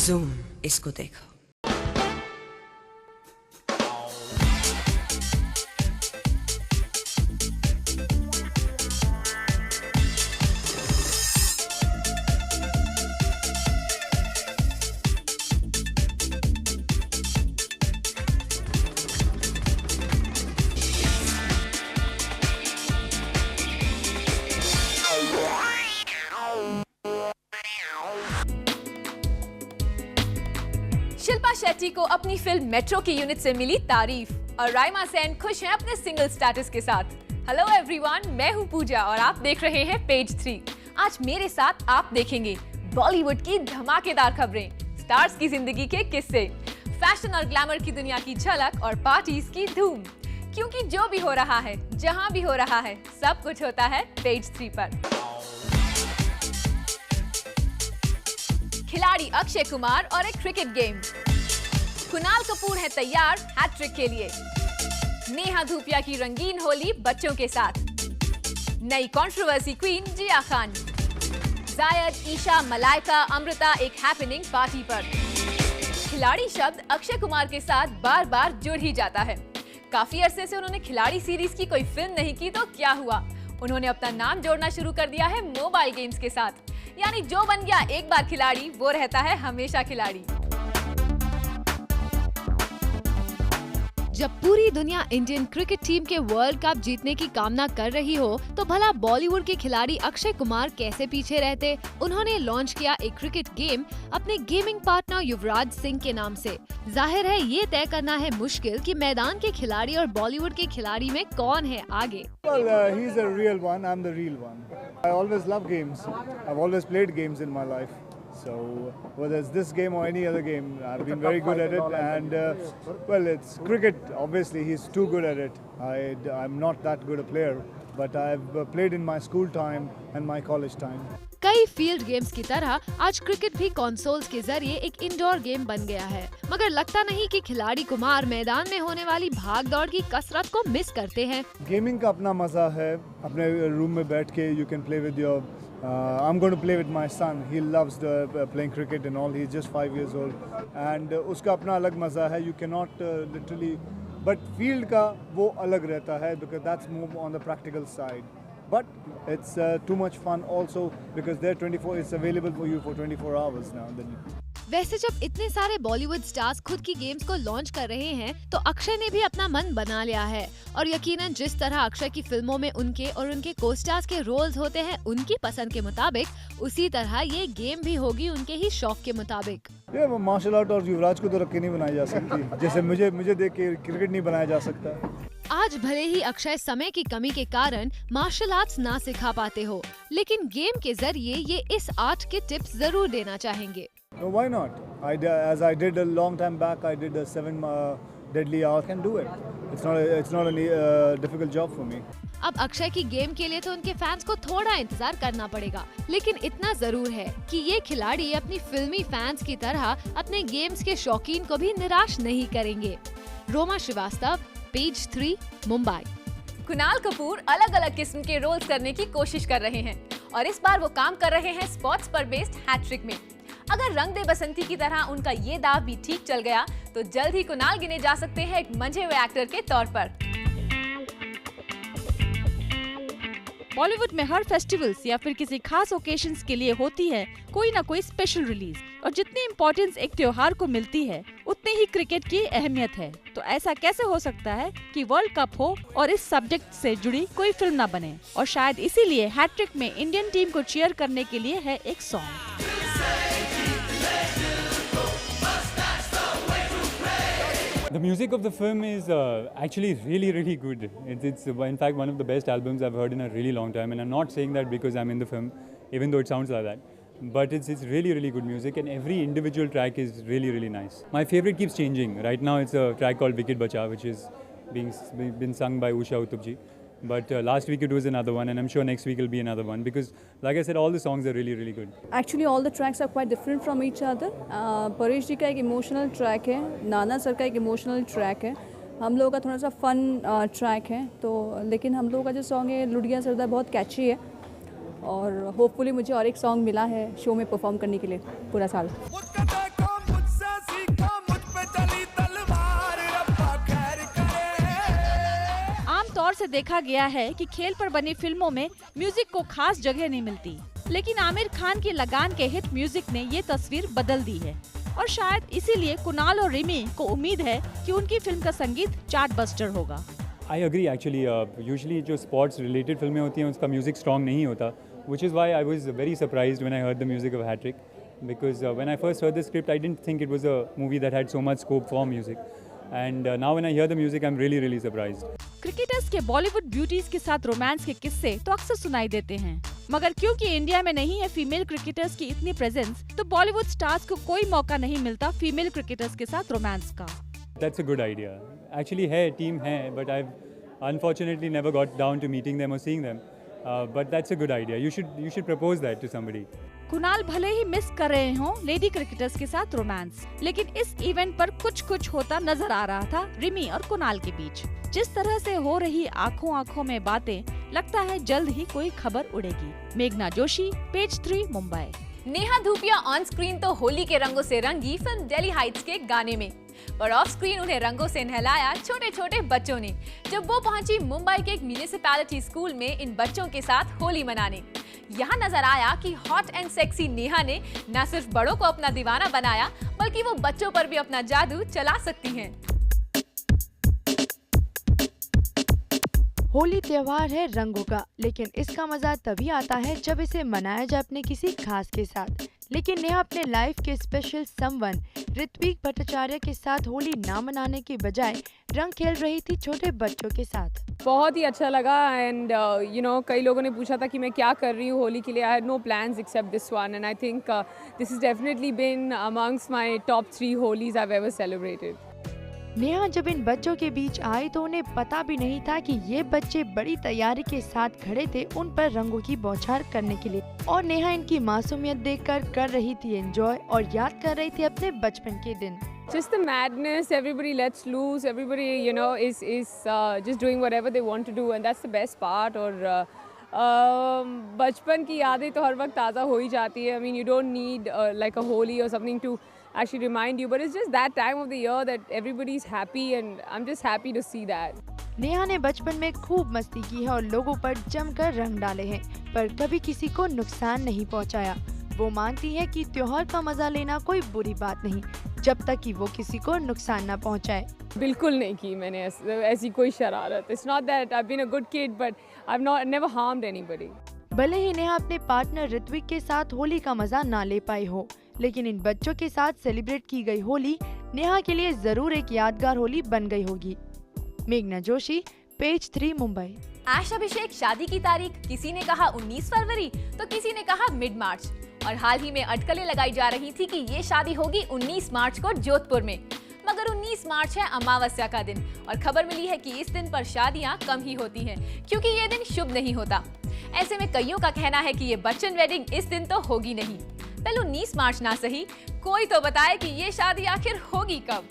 Zoom इसको देखो। शिल्पा शेट्टी को अपनी फिल्म मेट्रो की यूनिट से मिली तारीफ और राइमा सेन खुश हैं अपने सिंगल स्टेटस के साथ। हेलो एवरीवन, मैं हूं पूजा और आप देख रहे हैं पेज 3। आज मेरे साथ आप देखेंगे बॉलीवुड की धमाकेदार खबरें, स्टार्स की जिंदगी के किस्से, फैशन और ग्लैमर की दुनिया की झलक और पार्टीज की धूम। क्योंकि जो भी हो रहा है, जहां भी हो रहा है, सब कुछ होता है पेज 3 पर। खिलाड़ी अक्षय कुमार और एक क्रिकेट गेम। कुणाल कपूर है तैयार हैट्रिक के लिए। नेहा धूपिया की रंगीन होली बच्चों के साथ। नई कंट्रोवर्सी क्वीन जिया खान। जायद, ईशा, मलाइका, अमृता एक हैपनिंग पार्टी पर। खिलाड़ी शब्द अक्षय कुमार के साथ बार बार जुड़ ही जाता है। काफी अरसे से उन्होंने खिलाड़ी सीरीज की कोई फिल्म नहीं की तो क्या हुआ, उन्होंने अपना नाम जोड़ना शुरू कर दिया है मोबाइल गेम्स के साथ। यानी जो बन गया एक बार खिलाड़ी वो रहता है हमेशा खिलाड़ी। जब पूरी दुनिया इंडियन क्रिकेट टीम के वर्ल्ड कप जीतने की कामना कर रही हो तो भला बॉलीवुड के खिलाड़ी अक्षय कुमार कैसे पीछे रहते। उन्होंने लॉन्च किया एक क्रिकेट गेम अपने गेमिंग पार्टनर युवराज सिंह के नाम से। जाहिर है ये तय करना है मुश्किल कि मैदान के खिलाड़ी और बॉलीवुड के खिलाड़ी में कौन है आगे। Well, he's a real one. I'm the real one. I always love games. I've always played games in my life. So whether it's this game or any other game, I've been very good at it. And well, it's cricket. Obviously, he's too good at it. I'm not that good a player, but I've played in my school time and my college time. कई field games की तरह आज cricket भी consoles के जरिए एक indoor game बन गया है। मगर लगता नहीं कि खिलाड़ी कुमार मैदान में होने वाली भाग दौड़ की कसरत को मिस करते हैं। गेमिंग का अपना मजा है। अपने रूम में बैठ के you can play with your I'm going to play with my son. He loves playing cricket and all. He's just 5 years old. And उसका अपना अलग मजा है। You cannot literally, but field का वो अलग रहता है because that's more on the practical side. But it's too much fun also because they're 24. It's available for you for 24 hours now. वैसे जब इतने सारे बॉलीवुड स्टार्स खुद की गेम्स को लॉन्च कर रहे हैं तो अक्षय ने भी अपना मन बना लिया है। और यकीनन जिस तरह अक्षय की फिल्मों में उनके और उनके को स्टार्स के रोल्स होते हैं उनकी पसंद के मुताबिक, उसी तरह ये गेम भी होगी उनके ही शौक के मुताबिक। ये मार्शल आर्ट और युवराज को तो रख के नहीं बनाई जा सकती, जैसे मुझे देख के क्रिकेट नहीं बनाया जा सकता। आज भले ही अक्षय समय की कमी के कारण मार्शल आर्ट्स ना सिखा पाते हो, लेकिन गेम के जरिए ये इस आर्ट के टिप्स जरूर देना चाहेंगे। No, why not? As I did a long time back, I did a 7 deadly hours. I can do it. It's not a difficult job for me. अब अक्षय की गेम के लिए तो उनके फैंस को थोड़ा इंतजार करना पड़ेगा, लेकिन इतना जरूर है कि ये खिलाड़ी अपनी फिल्मी फैंस की तरह अपने गेम्स के शौकीन को भी निराश नहीं करेंगे। रोमा श्रीवास्तव, पेज 3, मुंबई। कुणाल कपूर अलग अलग किस्म के रोल्स करने की कोशिश कर रहे हैं और इस बार वो काम कर रहे हैं स्पोर्ट्स पर बेस्ड हैट्रिक में। अगर रंग दे बसंती की तरह उनका ये दाव भी ठीक चल गया तो जल्द ही कुणाल गिने जा सकते हैं एक मंझे हुए एक्टर के तौर पर। बॉलीवुड में हर फेस्टिवल्स या फिर किसी खास ओकेशंस के लिए होती है कोई ना कोई स्पेशल रिलीज, और जितनी इम्पोर्टेंस एक त्योहार को मिलती है उतनी ही क्रिकेट की अहमियत है। तो ऐसा कैसे हो सकता है कि वर्ल्ड कप हो और इस सब्जेक्ट से जुड़ी कोई फिल्म ना बने, और शायद इसीलिए हैट्रिक में इंडियन टीम को चीयर करने के लिए है एक song. The music of the film is actually really good. It's in fact one of the best albums I've heard in a really long time, and I'm not saying that because I'm in the film, even though it sounds like that. But it's really good music, and every individual track is really nice. My favorite keeps changing. Right now it's a track called Wicket Bacha, which is been sung by Usha Uttup ji. But last week it was another one, and I'm sure next week will be another one, because like I said, all the songs are really good. Actually all the tracks are quite different from each other. Paresh ji का एक emotional track है, नाना sir का एक emotional track है, हम लोगों का थोड़ा सा फन ट्रैक है। तो लेकिन हम लोगों का जो सॉन्ग है लुडिया सरदार बहुत कैची है, और होपफुली मुझे और एक सॉन्ग मिला है शो में परफॉर्म करने के लिए पूरा साल। से देखा गया है कि खेल पर बनी फिल्मों में म्यूजिक को खास जगह नहीं मिलती, लेकिन आमिर खान की लगान के हिट म्यूजिक ने ये तस्वीर बदल दी है और शायद इसीलिए कुणाल और रिमी को उम्मीद है कि उनकी फिल्म का संगीत चार्ट बस्टर होगा। I agree actually. Usually जो sports related फिल्में होती हैं उसका म्यूजिक स्ट्रॉन्ग नहीं होता, which is why I was very surprised when I heard the music of Hat Trick, because when I first heard the script I didn't think it was a movie that had so much scope for music, and now when I hear the music I'm really surprised. Cricketers के Bollywood beauties के साथ romance के किस्से तो अक्सर सुनाई देते हैं, मगर क्योंकि इंडिया में नहीं है फीमेल क्रिकेटर्स की इतनी प्रेजेंस, तो बॉलीवुड स्टार्स को कोई मौका नहीं मिलता फीमेल क्रिकेटर्स के साथ रोमांस का। That's a good idea. Actually है, team है, but I've unfortunately never got down to meeting them or seeing them. But that's a good idea. You should propose that to somebody. Kunal भले ही miss कर रहे हों lady cricketers के साथ romance, लेकिन इस इवेंट पर कुछ होता नजर आ रहा था रिमी और कुणाल के बीच। जिस तरह से हो रही आंखों में बातें, लगता है जल्द ही कोई खबर उड़ेगी। मेघना Joshi, page 3, Mumbai. Neha Dhupia on screen तो होली के रंगों से रंगी फिल्म दिल्ली हाइट्स के गाने में, पर ऑफ स्क्रीन उन्हें रंगों से नहलाया छोटे बच्चों ने, जब वो पहुंची मुंबई के एक म्यूनिसिपैलिटी स्कूल में इन बच्चों के साथ होली मनाने। यहाँ नजर आया कि हॉट एंड सेक्सी नेहा ने न सिर्फ बड़ों को अपना दीवाना बनाया, बल्कि वो बच्चों पर भी अपना जादू चला सकती हैं। होली त्योहार है रंगों का, लेकिन इसका मजा तभी आता है जब इसे मनाया जाए अपने किसी खास के साथ। लेकिन नेहा अपने लाइफ के स्पेशल समवन ऋत्विक भट्टाचार्य के साथ होली ना मनाने की बजाय रंग खेल रही थी छोटे बच्चों के साथ। बहुत ही अच्छा लगा एंड कई लोगों ने पूछा था कि मैं क्या कर रही हूँ होली के लिए। I had no plans except this one and I think this is definitely been amongst my top 3 Holis I have ever celebrated. Neha जब इन बच्चों के बीच आई तो उन्हें पता भी नहीं था कि ये बच्चे बड़ी तैयारी के साथ खड़े थे उन पर रंगों की बौछार करने के लिए, और नेहा इनकी मासूमियत देखकर कर रही थी एंजॉय और याद कर रही थी अपने बचपन के दिन। Just the madness, everybody lets loose, everybody is just doing whatever they want to do and that's the best part। और बचपन की यादें तो हर वक्त ताज़ा हो ही जाती है। I mean you don't need like a Holi or something to actually remind you, but it's just that time of the year that everybody's happy and I'm just happy to see that। Neha ने बचपन में खूब मस्ती की है और लोगों पर जमकर रंग डाले हैं, पर कभी किसी को नुकसान नहीं पहुंचाया। वो मानती है कि त्योहार का मजा लेना कोई बुरी बात नहीं, जब तक कि वो किसी को नुकसान न पहुंचाए। बिल्कुल नहीं की मैंने ऐसी कोई शरारत। It's not that I've been a good kid, but I've never harmed anybody। भले ही नेहा अपने पार्टनर ऋत्विक के साथ होली का मजा ना ले पाई हो, लेकिन इन बच्चों के साथ सेलिब्रेट की गई होली नेहा के लिए जरूर एक यादगार होली बन गई होगी। मेघना जोशी, पेज 3, मुंबई। ऐश अभिषेक शादी की तारीख किसी ने कहा 19 फरवरी तो किसी ने कहा मिड मार्च, और हाल ही में अटकलें लगाई जा रही थी कि ये शादी होगी 19 मार्च को जोधपुर में, मगर 19 मार्च है अमावस्या का दिन और खबर मिली है कि इस दिन पर शादियां कम ही होती हैं क्योंकि ये दिन शुभ नहीं होता। ऐसे में कईयों का कहना है कि ये बच्चन वेडिंग इस दिन तो होगी नहीं। पहले 19 मार्च ना सही, कोई तो बताए कि ये शादी आखिर होगी कब।